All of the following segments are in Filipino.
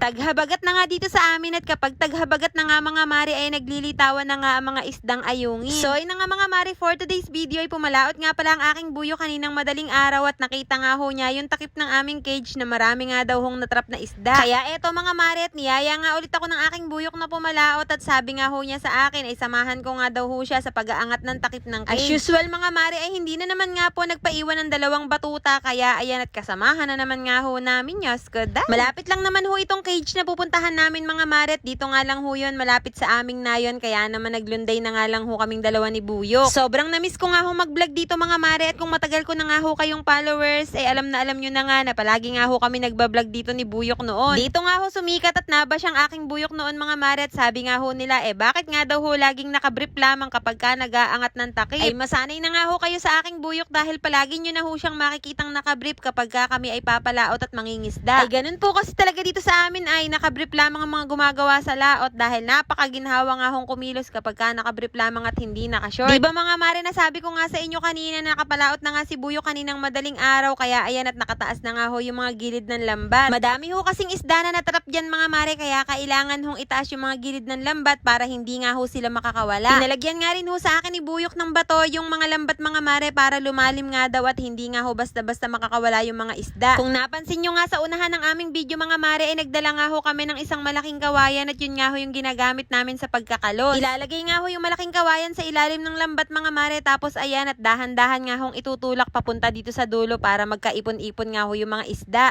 Taghabagat na nga dito sa amin at kapag taghabagat na nga mga mare ay naglilitawan na nga ang mga isdang ayungin. So yun na nga mga mare, for today's video ay pumalaot nga pala ang aking buyo kaninang madaling araw at nakita nga ho niya yung takip ng aming cage na marami nga daw hong natrap na isda. Kaya eto mga mare, at niyaya nga ulit ako ng aking buyok na pumalaot at sabi nga ho niya sa akin ay samahan ko nga daw ho siya sa pag-aangat ng takip ng cage. As usual mga mare ay hindi na naman nga po nagpaiwan ng dalawang batuta, kaya ayan at kasamahan na naman nga ho namin Diyos ko dahil. Malapit lang naman ho itong cage na pupuntahan namin mga mare, at dito nga lang ho yun, malapit sa aming nayon, kaya naman naglunday na nga lang ho kaming dalawa ni Buyok. Sobrang namiss ko nga ho mag-vlog dito mga mare, at kung matagal ko na nga ho kayong followers, ay alam nyo na nga na palagi nga ho kami nagbablog dito ni Buyok noon. Dito nga ho sumikat at nabash ang aking Buyok noon mga mare, at sabi nga ho nila bakit nga daw ho laging nakabrief lamang kapag ka nag-aangat ng takip. Ay masanay na nga ho kayo sa aking Buyok dahil palagi nyo na ho siyang makikitang nakabrief kapag ka kami ay papalaot at mangingisda. Ay ganun po kasi talaga dito sa amin, ay nakabrief lamang ang mga gumagawa sa laot dahil napakaginhawa nga hong kumilos kapag ka nakabrief lamang at hindi nakashort. Diba mga mare, nasabi ko nga sa inyo kanina na nakapalaot na nga si Buyok kaninang madaling araw, kaya ayan at nakataas na nga ho yung mga gilid ng lambat. Madami ho kasing isda na natrap dyan mga mare, kaya kailangan hong itaas yung mga gilid ng lambat para hindi nga ho sila makakawala. Pinalagyan nga rin ho sa akin ni Buyok ng bato yung mga lambat mga mare para lumalim nga daw at hindi nga ho basta-basta makakawala yung mga isda. Kung napansin nyo nga sa unahan ng aming video mga mare, ay nagdala nga ho kami ng isang malaking kawayan at yun nga ho yung ginagamit namin sa pagkakalos. Ilalagay nga ho yung malaking kawayan sa ilalim ng lambat mga mare, tapos ayan at dahan-dahan nga hong itutulak papunta dito sa dulo para magkaipon-ipon nga ho yung mga isda.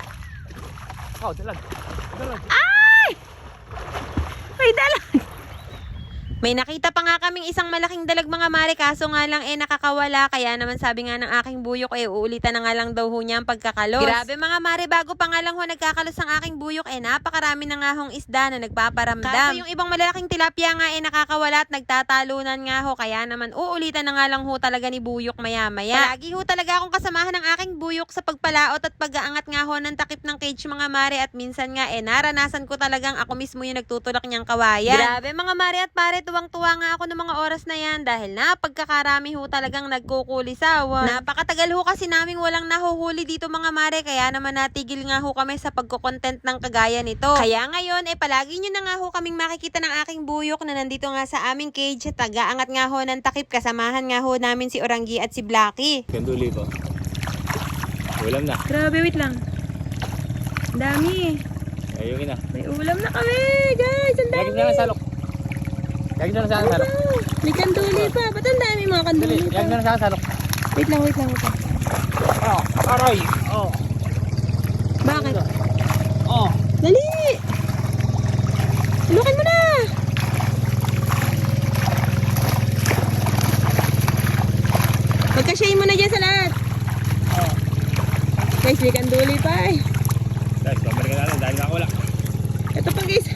Oh, dalag. Dalag. Ay! May dalag! May nakita pa nga kaming isang malaking dalag mga mare, kaso nga lang nakakawala, kaya naman sabi nga ng aking Buyok uulitan na nga lang daw ho niya ang pagkakalos. Grabe mga mare, bago pa nga lang ho nagkakalos ang aking Buyok napakarami na nga hong isda na nagpaparamdam. Kaso yung ibang malalaking tilapia nga nakakawala at nagtatalunan nga ho, kaya naman uulitan na nga lang ho talaga ni Buyok maya-maya. Palagi ho talaga akong kasamahan ng aking Buyok sa pagpalaot at pag-aangat nga ho ng takip ng cage mga mare, at minsan nga naranasan ko talagang ako mismo yung nagtutulak niyang kawayan. Grabe mga mare at pare, tuwang-tuwa nga ako ng mga oras na yan dahil napagkakarami ho talagang nagkukulisawan. Napakatagal ho kasi naming walang nahuhuli dito mga mare, kaya naman natigil nga ho kami sa pagko-content ng kagaya nito. Kaya ngayon palagi nyo na nga ho kaming makikita ng aking Buyok na nandito nga sa aming cage at taga-angat nga ho ng takip, kasamahan nga ho namin si Oranggi at si Blacky. Ganduli pa. Ulam na. Grabe, wait lang. Dami. Ayungin na. May ulam na kami, guys. Ang Lagi dami. na lang salok. Lagi na lang sa salok. May kanduli pa. Ba't ang dami mga kanduli Lagi pa? na lang sa salok. Wait lang. Oh, aray. Oh. Bakit? Oh. Dali! Lukin mo na! Magkasyahin mo na dyan sa lahat. Oh. Guys, may kanduli pa Guys, pabalik na natin dahil nakawala. Ito pa guys.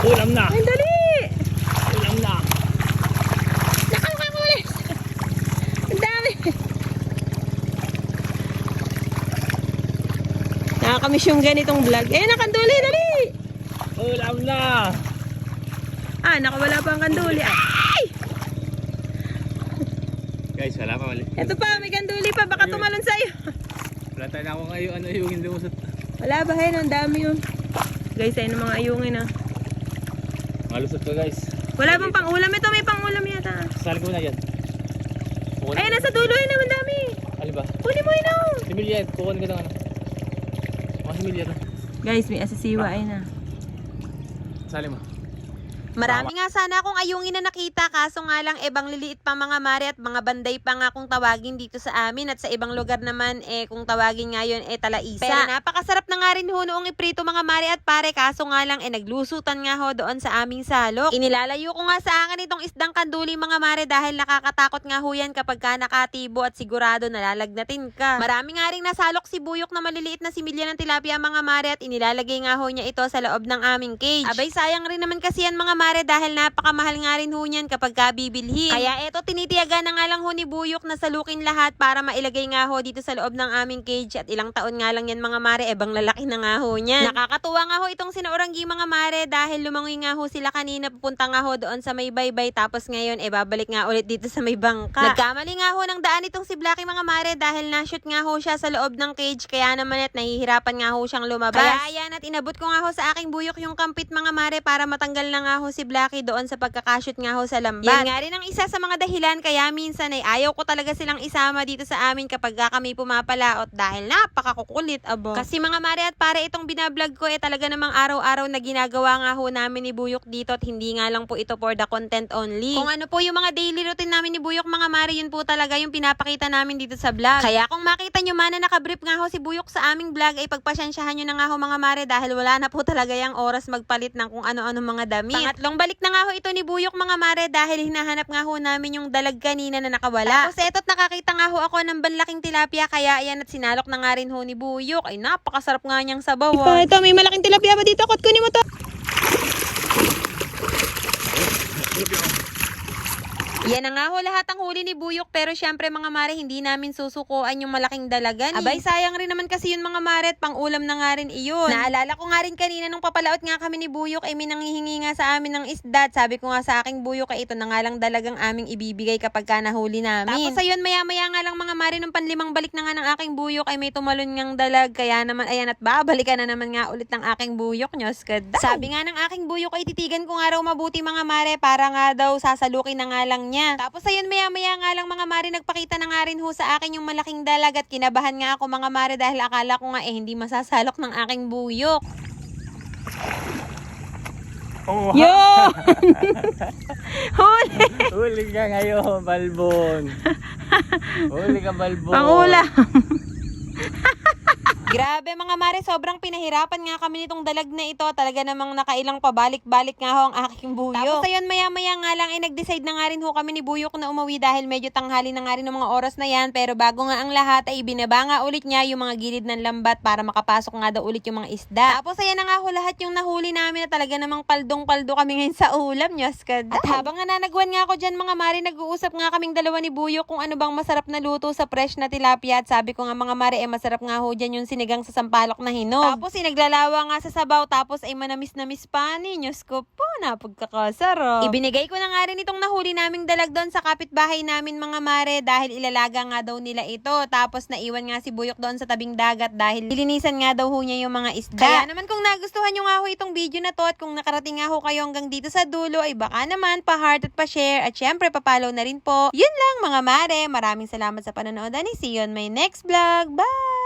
Ulam na. Ay, dali! Ulam na. Nakalukay mo ulit! Ang dami! Nakakamiss yung ganitong vlog. Nakanduli, dali! Ulam na. Nakawala pa ang kanduli. Ay! Guys, wala pa mali. Ito pa, may kanduli pa. Baka tumalon sa'yo. Wala tayo na ako ngayon. Yung hindi mo sa... Wala ba? Ang dami yun. Guys, ayun ang mga ayungin Malusot ko guys. Wala bang pang-ulam? Ito may pang-ulam yata. Sali ko na yan. Ay, nasa dulo yun naman dami. Ali ba? Kunin mo yun Similya, kukunin ko ng ano. Mga similya na. Guys, may asisiwa na. Sali mo. Marami nga sana akong ayungin na nakita, kaso nga lang bang liliit pa mga mare at mga banday pa nga kung tawagin dito sa amin, at sa ibang lugar naman kung tawagin nga yun talaisa. Pero napakasarap na nga rin ho noong iprito mga mare at pare, kaso nga lang naglusutan nga ho doon sa aming salok. Inilalayo ko nga sa akin itong isdang kanduli mga mare dahil nakakatakot nga ho yan kapag ka nakatibo at sigurado nalalagnatin ka. Marami nga rin nasalok si Buyok na maliliit na similya ng tilapia mga mare, at inilalagay nga ho niya ito sa loob ng aming cage. Abay sayang rin naman kasi yan mga mare mare dahil napakamahal nga rin ho niyan kapag kabibilhin. Kaya eto tinitiyaga na nga lang ho ni Buyok na salukin lahat para mailagay nga ho dito sa loob ng aming cage at ilang taon nga lang yan mga mare, ebang lalaki na nga ho niyan. Nakakatuwa nga ho itong sina Oranggi mga mare dahil lumangoy nga ho sila kanina pupunta nga ho doon sa may baybay tapos ngayon babalik nga ulit dito sa may bangka. Nagkamali nga ho ng daan itong si Blackie mga mare dahil na-shoot nga ho siya sa loob ng cage kaya naman at nahihirapan nga ho siyang lumabas. Kaya ayan at inabot ko nga ho sa aking Buyok yung kampit mga mare para matanggal na nga ho si Blackie doon sa pagkakashoot nga ho sa lambat. Yan nga rin ang isa sa mga dahilan kaya minsan ay ayaw ko talaga silang isama dito sa amin kapag kami pumapalaot dahil napakakukulit abo. Kasi mga mare at pare itong binablog ko talaga namang araw-araw na ginagawa nga ho namin ni Buyok dito at hindi nga lang po ito for the content only. Kung ano po yung mga daily routine namin ni Buyok mga mare yun po talaga yung pinapakita namin dito sa vlog. Kaya kung makita nyo man na nakabrief nga ho si Buyok sa aming vlog ay pagpasensyahan nyo na nga ho mga mare dahil wala na po talaga yung oras magpalit ng kung ano-ano mga damit. Pangatlong balik na nga ho ito ni Buyok mga mare dahil hinahanap nga ho namin yung dalag kanina na nakawala. Tapos eto't nakakita nga ho ako ng banlaking tilapia kaya ayan at sinalok na nga rin ho ni Buyok. Ay napakasarap nga niyang sabaw. Ito, may malaking tilapia ba dito? Kunin mo to. Yan na nga ho lahat ang huli ni Buyok pero syempre mga mare hindi namin susukuan yung malaking dalagan. Abay sayang rin naman kasi yun mga mare at pang ulam na nga rin iyon. Naalala ko nga rin kanina nung papalaot nga kami ni Buyok ay may nanghihingi nga sa amin ng isda. Sabi ko nga sa aking Buyok ay ito na nga lang dalagang aming ibibigay kapag ka nahuli namin. Tapos ayun maya-maya nga lang mga mare nung panlimang balik na nga ng aking Buyok ay may tumalon ngang dalag. Kaya naman ayan at babalikan na naman nga ulit ng aking Buyok. Nyos ka daw. Sabi nga ng aking Buyok ay titigan ko nga raw mabuti mga mare para nga daw sasalukin na nga lang niya. Tapos ayun maya-maya nga lang mga mare nagpakita na nga rin ho sa akin yung malaking dalag at kinabahan nga ako mga mare dahil akala ko nga hindi masasalok ng aking Buyok. Oh, Yo! Huli! huli ka ngayon, Balbon. Huli ka, Balbon. Pangulam. Grabe mga mare, sobrang pinahirapan nga kami nitong dalag na ito. Talaga namang nakailang pabalik-balik nga ho ang aking Buyok. Tapos ayun, maya-maya nga lang ay nag-decide na nga rin ho kami ni Buyok na umuwi dahil medyo tanghali na nga rin ng mga oras na yan. Pero bago nga ang lahat ay binaba nga ulit niya yung mga gilid ng lambat para makapasok nga daw ulit yung mga isda. Tapos ayan na nga ho lahat yung nahuli namin na talaga namang paldong-paldo kami ngayon sa ulam. Nyos ka daw. At habang nananagwan nga ako dyan mga mare, nag-uusap nga kaming dalawa ni Buyok kung ano bang masarap na luto sa fresh na tilapia. At sabi ko nga mga mare, masarap nga ho dyan yung sinigang sa sampalok na hinog. Tapos naglalawa nga sa sabaw tapos ay manamis-namis pa ni. Diyos ko po, napagkakasarap. Ibinigay ko na nga rin itong nahuli naming dalag doon sa kapitbahay namin mga mare dahil ilalaga nga daw nila ito. Tapos naiwan nga si Buyok doon sa tabing dagat dahil lilinisan nga daw ho niya yung mga isda. Kaya naman kung nagustuhan nyo nga ho itong video na to at kung nakarating nga ho kayo hanggang dito sa dulo ay baka naman pa-heart at pa-share at syempre pa-follow na rin po. Yun lang mga mare. Maraming salamat sa panonood and see you on my next vlog. Bye!